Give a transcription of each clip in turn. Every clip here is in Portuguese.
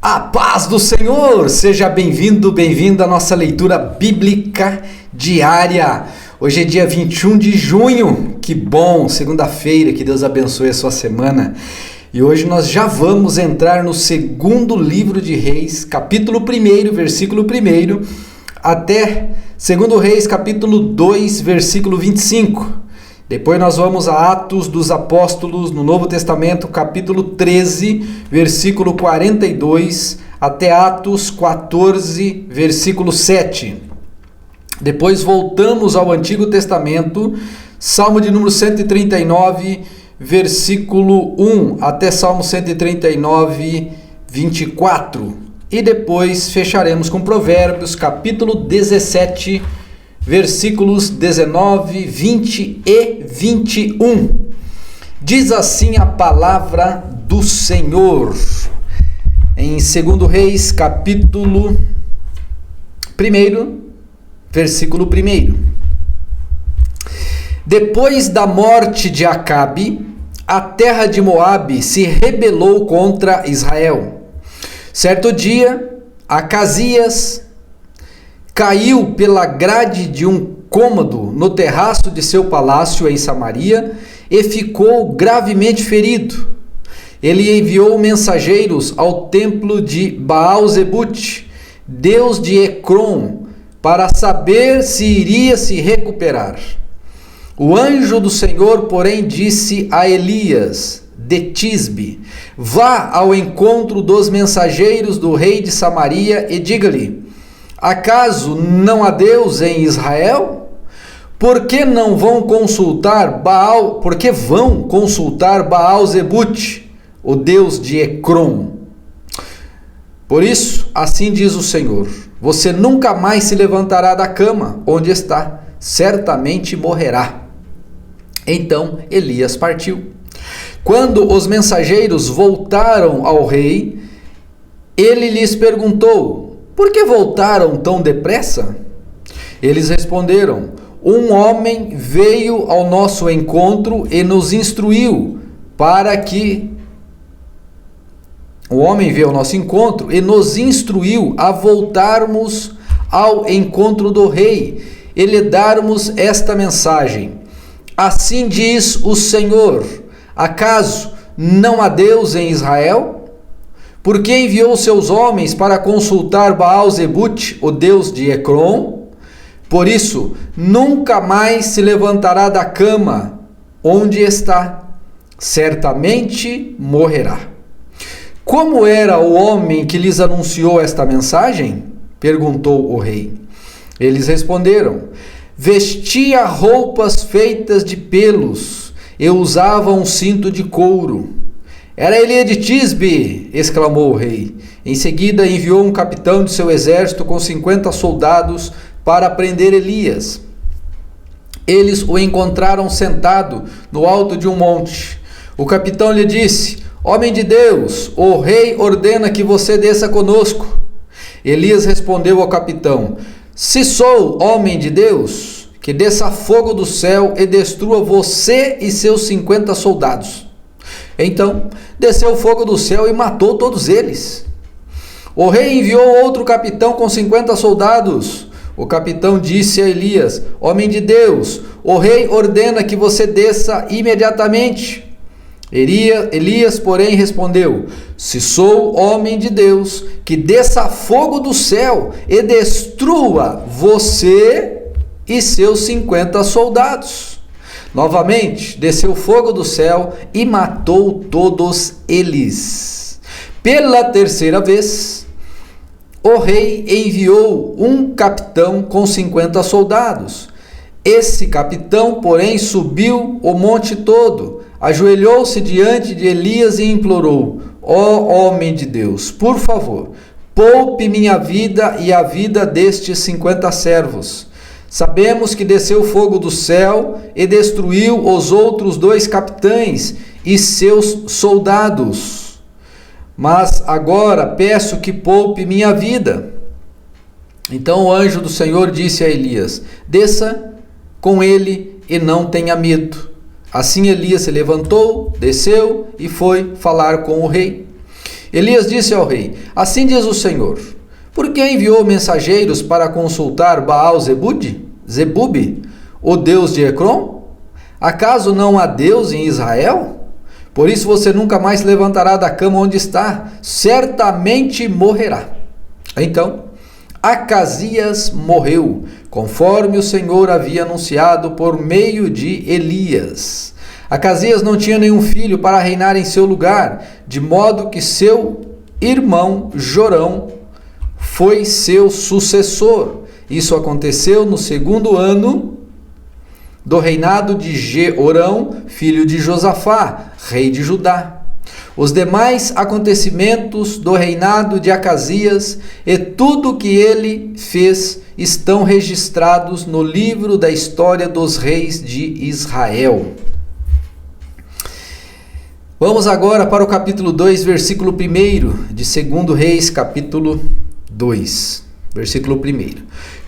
A paz do Senhor! Seja bem-vindo, bem-vinda à nossa leitura bíblica diária. Hoje é dia 21 de junho, que bom, segunda-feira, que Deus abençoe a sua semana. E hoje nós já vamos entrar no segundo livro de Reis, capítulo 1, versículo 1, até 2 Reis, capítulo 2, versículo 25. Depois nós vamos a Atos dos Apóstolos, no Novo Testamento, capítulo 13, versículo 42, até Atos 14, versículo 7. Depois voltamos ao Antigo Testamento, Salmo de número 139, versículo 1, até Salmo 139, 24. E depois fecharemos com Provérbios, capítulo 17, versículos 19, 20 e 21. Diz assim a palavra do Senhor, em 2 Reis, capítulo 1, versículo 1. Depois da morte de Acabe, a terra de Moabe se rebelou contra Israel. Certo dia, Acasias caiu pela grade de um cômodo no terraço de seu palácio em Samaria e ficou gravemente ferido. Ele enviou mensageiros ao templo de Baal-zebute, deus de Ecrom, para saber se iria se recuperar. O anjo do Senhor, porém, disse a Elias de Tisbe: vá ao encontro dos mensageiros do rei de Samaria e diga-lhe: acaso não há Deus em Israel? Por que não vão consultar Baal? Por que vão consultar Baal-zebute, o deus de Ecrom? Por isso, assim diz o Senhor: você nunca mais se levantará da cama onde está, certamente morrerá. Então Elias partiu. Quando os mensageiros voltaram ao rei, ele lhes perguntou: por que voltaram tão depressa? Eles responderam: um homem veio ao nosso encontro e nos instruiu a voltarmos ao encontro do rei e lhe darmos esta mensagem: assim diz o Senhor: acaso não há Deus em Israel? Porque enviou seus homens para consultar Baal-zebute, o deus de Ecrom? Por isso, nunca mais se levantará da cama onde está, certamente morrerá. Como era o homem que lhes anunciou esta mensagem? Perguntou o rei. Eles responderam: vestia roupas feitas de pelos e usava um cinto de couro. Era Elias de Tisbe, exclamou o rei. Em seguida enviou um capitão de seu exército com 50 soldados para prender Elias. Eles o encontraram sentado no alto de um monte. O capitão lhe disse: homem de Deus, o rei ordena que você desça conosco. Elias respondeu ao capitão: se sou homem de Deus, que desça fogo do céu e destrua você e seus 50 soldados. Então desceu fogo do céu e matou todos eles. O rei enviou outro capitão com 50 soldados. O capitão disse a Elias: homem de Deus, o rei ordena que você desça imediatamente. Elias, porém, respondeu: se sou homem de Deus, que desça fogo do céu e destrua você e seus 50 soldados. Novamente desceu fogo do céu e matou todos eles. Pela terceira vez, o rei enviou um capitão com 50 soldados. Esse capitão, porém, subiu o monte todo, ajoelhou-se diante de Elias e implorou: ó homem de Deus, por favor, poupe minha vida e a vida destes 50 servos. Sabemos que desceu fogo do céu e destruiu os outros 2 capitães e seus soldados. Mas agora peço que poupe minha vida. Então o anjo do Senhor disse a Elias: desça com ele e não tenha medo. Assim Elias se levantou, desceu e foi falar com o rei. Elias disse ao rei: assim diz o Senhor, por que enviou mensageiros para consultar Baal-Zebub, o Deus de Ecrom? Acaso não há Deus em Israel? Por isso você nunca mais se levantará da cama onde está, certamente morrerá. Então, Acasias morreu, conforme o Senhor havia anunciado por meio de Elias. Acasias não tinha nenhum filho para reinar em seu lugar, de modo que seu irmão Jorão foi seu sucessor. Isso aconteceu no 2º ano do reinado de Jeorão, filho de Josafá, rei de Judá. Os demais acontecimentos do reinado de Acasias e tudo o que ele fez estão registrados no livro da história dos reis de Israel. Vamos agora para o capítulo 2, versículo 1 de 2 Reis, capítulo 2, versículo 1.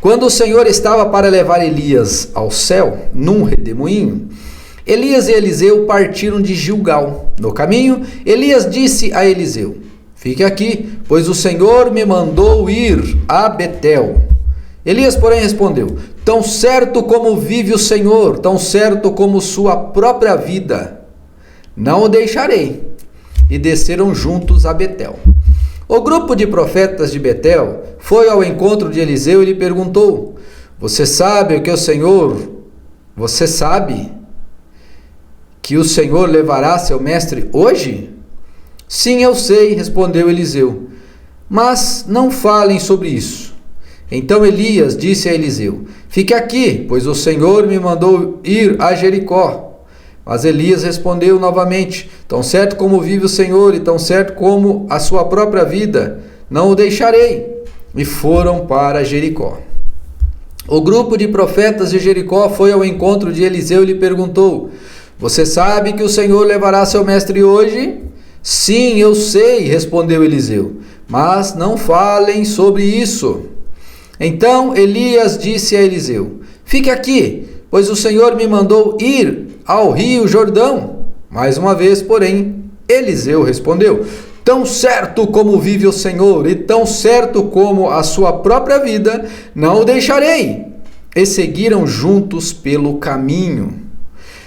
Quando o Senhor estava para levar Elias ao céu, num redemoinho, Elias e Eliseu partiram de Gilgal. No caminho, Elias disse a Eliseu: fique aqui, pois o Senhor me mandou ir a Betel. Elias, porém, respondeu: tão certo como vive o Senhor, tão certo como sua própria vida, não o deixarei. E desceram juntos a Betel. O grupo de profetas de Betel foi ao encontro de Eliseu e lhe perguntou: você sabe que o Senhor levará seu mestre hoje? Sim, eu sei, respondeu Eliseu, mas não falem sobre isso. Então Elias disse a Eliseu: fique aqui, pois o Senhor me mandou ir a Jericó. Mas Elias respondeu novamente: tão certo como vive o Senhor e tão certo como a sua própria vida, não o deixarei. E foram para Jericó. O grupo de profetas de Jericó foi ao encontro de Eliseu e lhe perguntou: você sabe que o Senhor levará seu mestre hoje? Sim, eu sei, respondeu Eliseu, mas não falem sobre isso. Então Elias disse a Eliseu: fique aqui, pois o Senhor me mandou ir ao rio Jordão. Mais uma vez, porém, Eliseu respondeu: tão certo como vive o Senhor e tão certo como a sua própria vida, não o deixarei. E seguiram juntos pelo caminho.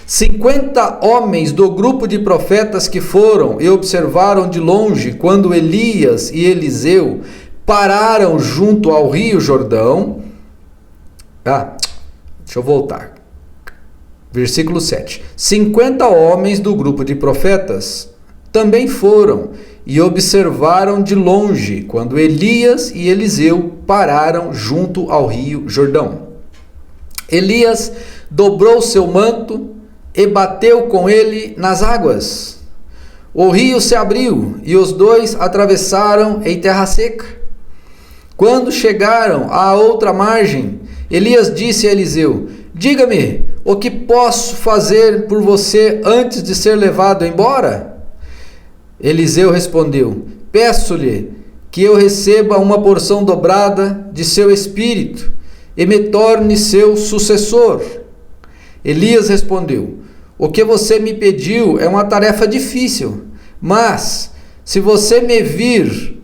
50 homens do grupo de profetas que foram e observaram de longe quando Elias e Eliseu pararam junto ao rio Jordão. Deixa eu voltar. Versículo 7. 50 homens do grupo de profetas também foram e observaram de longe quando Elias e Eliseu pararam junto ao rio Jordão. Elias dobrou seu manto e bateu com ele nas águas. O rio se abriu e os dois atravessaram em terra seca. Quando chegaram à outra margem, Elias disse a Eliseu: diga-me, o que posso fazer por você antes de ser levado embora? Eliseu respondeu: peço-lhe que eu receba uma porção dobrada de seu espírito e me torne seu sucessor. Elias respondeu: o que você me pediu é uma tarefa difícil, mas se você me vir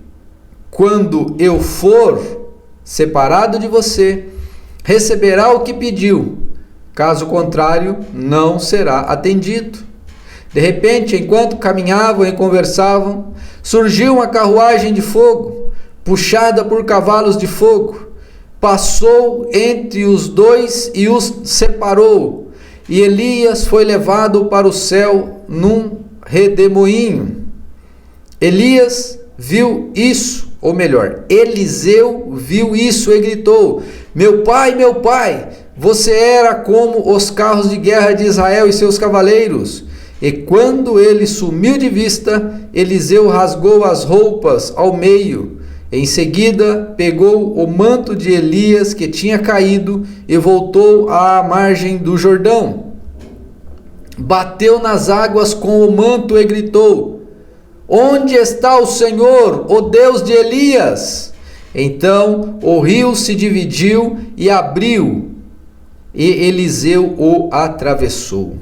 quando eu for separado de você, receberá o que pediu. Caso contrário, não será atendido. De repente, enquanto caminhavam e conversavam, surgiu uma carruagem de fogo, puxada por cavalos de fogo. Passou entre os dois e os separou. E Elias foi levado para o céu num redemoinho. Elias viu isso, ou melhor, Eliseu viu isso e gritou: meu pai, você era como os carros de guerra de Israel e seus cavaleiros. E quando ele sumiu de vista, Eliseu rasgou as roupas ao meio. Em seguida, pegou o manto de Elias que tinha caído e voltou à margem do Jordão. Bateu nas águas com o manto e gritou: onde está o Senhor, o Deus de Elias? Então o rio se dividiu e abriu, e Eliseu o atravessou.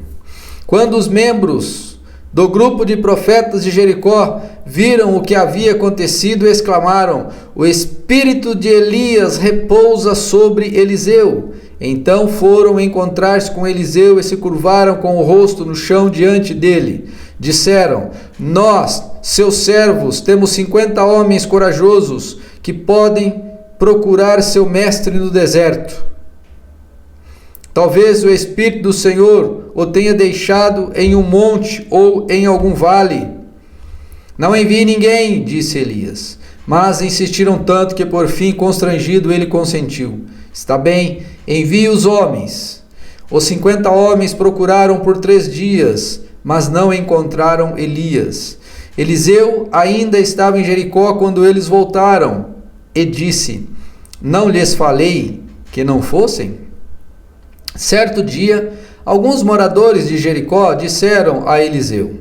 Quando os membros do grupo de profetas de Jericó viram o que havia acontecido e exclamaram: o espírito de Elias repousa sobre Eliseu. Então foram encontrar-se com Eliseu e se curvaram com o rosto no chão diante dele. Disseram: nós, seus servos, temos 50 homens corajosos que podem procurar seu mestre no deserto. Talvez o Espírito do Senhor o tenha deixado em um monte ou em algum vale. Não envie ninguém, disse Elias. Mas insistiram tanto que por fim, constrangido, ele consentiu. Está bem, envie os homens. Os 50 homens procuraram por 3 dias, mas não encontraram Elias. Eliseu ainda estava em Jericó quando eles voltaram e disse: não lhes falei que não fossem? Certo dia, alguns moradores de Jericó disseram a Eliseu: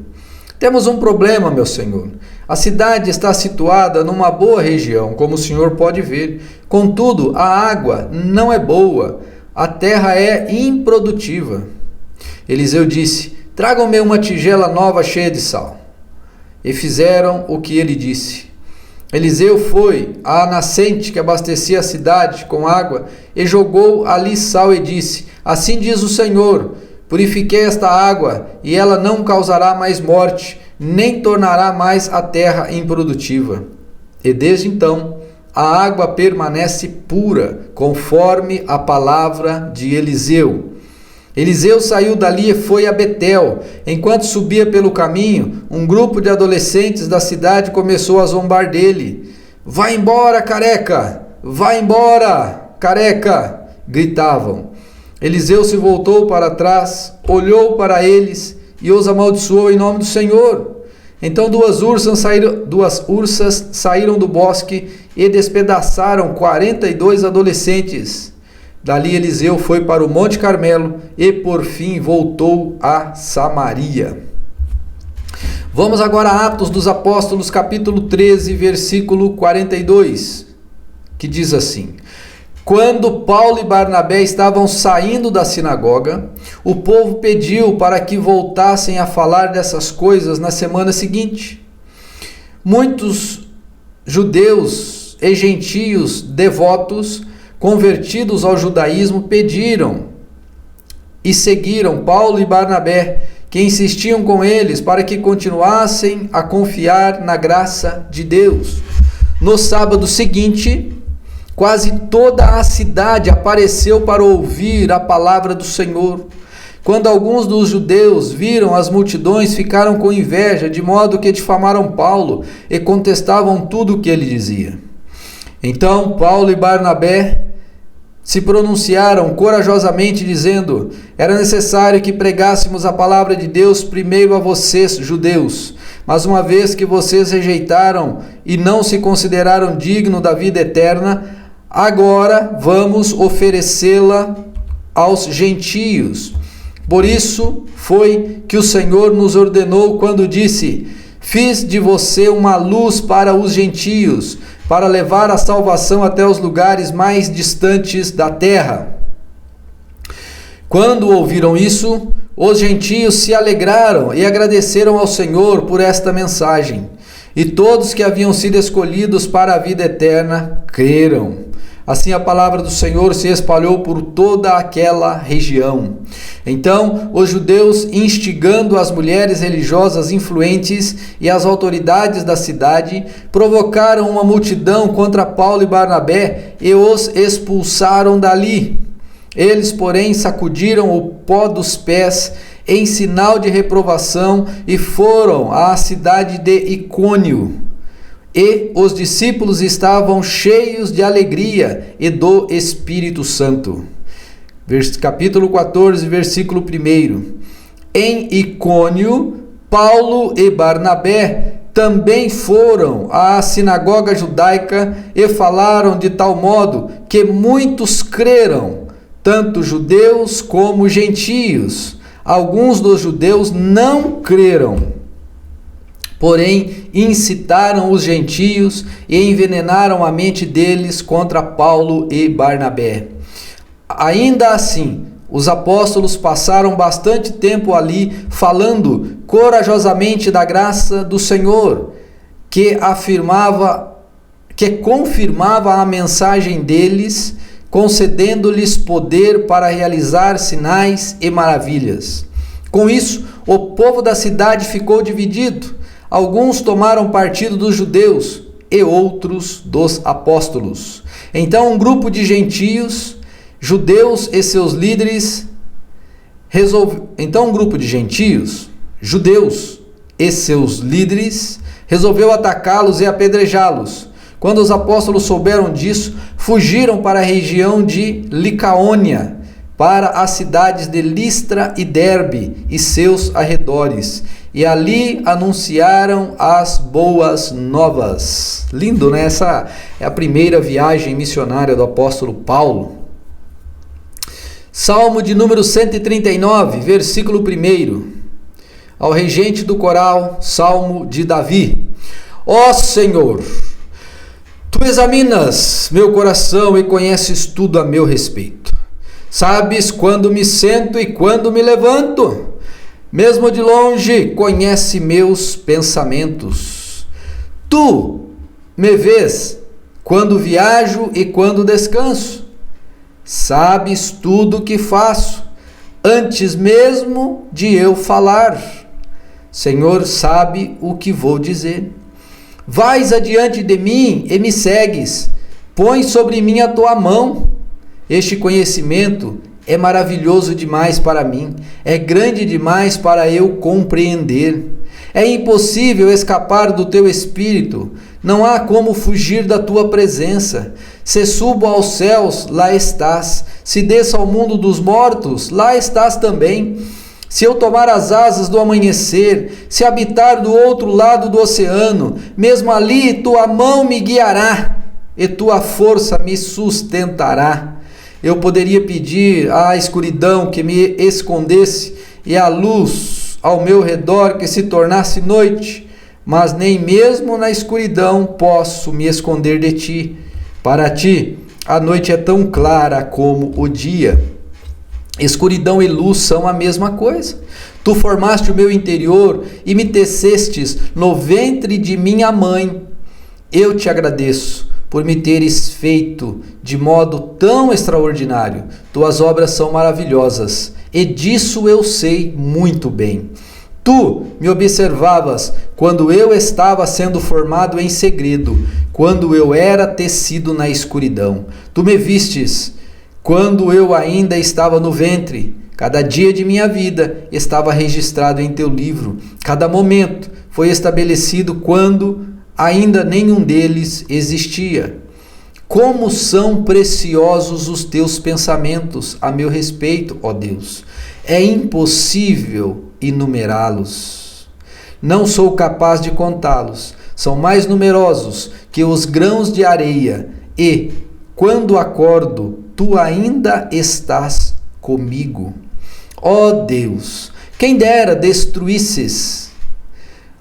temos um problema, meu senhor. A cidade está situada numa boa região, como o senhor pode ver. Contudo, a água não é boa, a terra é improdutiva. Eliseu disse: tragam-me uma tigela nova cheia de sal. E fizeram o que ele disse. Eliseu foi à nascente que abastecia a cidade com água e jogou ali sal e disse: assim diz o Senhor, purifiquei esta água e ela não causará mais morte, nem tornará mais a terra improdutiva. E desde então a água permanece pura, conforme a palavra de Eliseu. Eliseu saiu dali e foi a Betel. Enquanto subia pelo caminho, um grupo de adolescentes da cidade começou a zombar dele. Vai embora, careca! Vai embora, careca! Gritavam. Eliseu se voltou para trás, olhou para eles e os amaldiçoou em nome do Senhor. Então duas ursas saíram do bosque e despedaçaram 42 adolescentes. Dali Eliseu foi para o Monte Carmelo e por fim voltou a Samaria. Vamos agora a Atos dos Apóstolos, capítulo 13, versículo 42, que diz assim: quando Paulo e Barnabé estavam saindo da sinagoga, o povo pediu para que voltassem a falar dessas coisas na semana seguinte. Muitos judeus e gentios devotos, convertidos ao judaísmo, pediram e seguiram Paulo e Barnabé, que insistiam com eles para que continuassem a confiar na graça de Deus. No sábado seguinte, quase toda a cidade apareceu para ouvir a palavra do Senhor. Quando alguns dos judeus viram as multidões, ficaram com inveja, de modo que difamaram Paulo e contestavam tudo o que ele dizia. Então Paulo e Barnabé se pronunciaram corajosamente, dizendo: era necessário que pregássemos a palavra de Deus primeiro a vocês, judeus. Mas uma vez que vocês rejeitaram e não se consideraram dignos da vida eterna, agora vamos oferecê-la aos gentios. Por isso foi que o Senhor nos ordenou quando disse: fiz de você uma luz para os gentios, para levar a salvação até os lugares mais distantes da terra. Quando ouviram isso, os gentios se alegraram e agradeceram ao Senhor por esta mensagem. E todos que haviam sido escolhidos para a vida eterna creram. Assim a palavra do Senhor se espalhou por toda aquela região. Então os judeus, instigando as mulheres religiosas influentes e as autoridades da cidade, provocaram uma multidão contra Paulo e Barnabé e os expulsaram dali. Eles, porém, sacudiram o pó dos pés em sinal de reprovação e foram à cidade de Icônio. E os discípulos estavam cheios de alegria e do Espírito Santo. Capítulo 14, versículo 1. Em Icônio, Paulo e Barnabé também foram à sinagoga judaica e falaram de tal modo que muitos creram, tanto judeus como gentios. Alguns dos judeus não creram, porém incitaram os gentios e envenenaram a mente deles contra Paulo e Barnabé. Ainda assim, os apóstolos passaram bastante tempo ali falando corajosamente da graça do Senhor, que confirmava a mensagem deles, concedendo-lhes poder para realizar sinais e maravilhas. Com isso, o povo da cidade ficou dividido. Alguns tomaram partido dos judeus e outros dos apóstolos. Então um grupo de gentios, judeus e seus líderes resolveu atacá-los e apedrejá-los. Quando os apóstolos souberam disso, fugiram para a região de Licaônia, para as cidades de Listra e Derbe e seus arredores, e ali anunciaram as boas novas. Lindo, né? Essa é a primeira viagem missionária do apóstolo Paulo. Salmo de número 139, versículo 1. Ao regente do coral, Salmo de Davi. Ó Senhor, Tu examinas meu coração e conheces tudo a meu respeito. Sabes quando me sento e quando me levanto. Mesmo de longe, conhece meus pensamentos. Tu me vês quando viajo e quando descanso. Sabes tudo o que faço, antes mesmo de eu falar. Senhor sabe o que vou dizer. Vais adiante de mim e me segues. Põe sobre mim a tua mão. Este conhecimento é maravilhoso demais para mim, é grande demais para eu compreender. É impossível escapar do teu espírito, não há como fugir da tua presença. Se subo aos céus, lá estás. Se desço ao mundo dos mortos, lá estás também. Se eu tomar as asas do amanhecer, se habitar do outro lado do oceano, mesmo ali tua mão me guiará e tua força me sustentará. Eu poderia pedir à escuridão que me escondesse e à luz ao meu redor que se tornasse noite, mas nem mesmo na escuridão posso me esconder de ti. Para ti, a noite é tão clara como o dia. Escuridão e luz são a mesma coisa. Tu formaste o meu interior e me tecestes no ventre de minha mãe. Eu te agradeço por me teres feito de modo tão extraordinário. Tuas obras são maravilhosas, e disso eu sei muito bem. Tu me observavas quando eu estava sendo formado em segredo, quando eu era tecido na escuridão. Tu me vistes quando eu ainda estava no ventre. Cada dia de minha vida estava registrado em teu livro. Cada momento foi estabelecido quando ainda nenhum deles existia. Como são preciosos os teus pensamentos a meu respeito, ó Deus! É impossível enumerá-los. Não sou capaz de contá-los. São mais numerosos que os grãos de areia. E, quando acordo, tu ainda estás comigo. Ó Deus, quem dera destruísses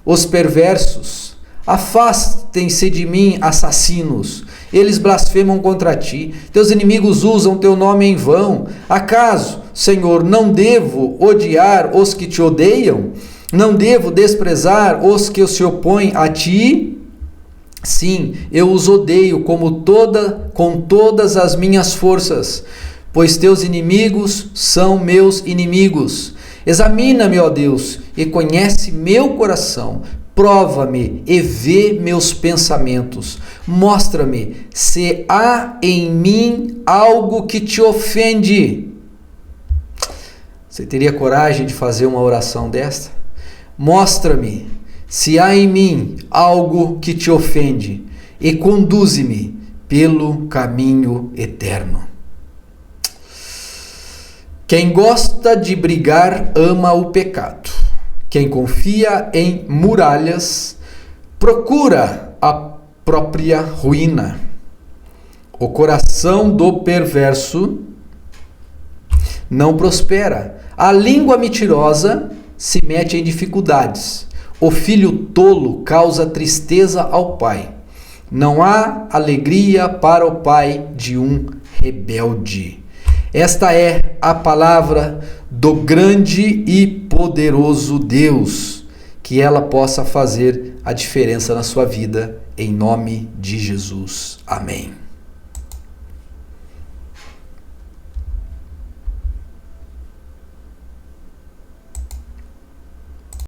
os perversos. Afastem-se de mim, assassinos. Eles blasfemam contra ti. Teus inimigos usam teu nome em vão. Acaso, Senhor, não devo odiar os que te odeiam? Não devo desprezar os que se opõem a ti? Sim, eu os odeio com todas as minhas forças, pois teus inimigos são meus inimigos. Examina-me, ó Deus, e conhece meu coração. Prova-me e vê meus pensamentos. Mostra-me se há em mim algo que te ofende. Você teria coragem de fazer uma oração desta? Mostra-me se há em mim algo que te ofende e conduze-me pelo caminho eterno. Quem gosta de brigar ama o pecado. Quem confia em muralhas procura a própria ruína. O coração do perverso não prospera. A língua mentirosa se mete em dificuldades. O filho tolo causa tristeza ao pai. Não há alegria para o pai de um rebelde. Esta é a palavra do grande e poderoso Deus, que ela possa fazer a diferença na sua vida, em nome de Jesus. Amém.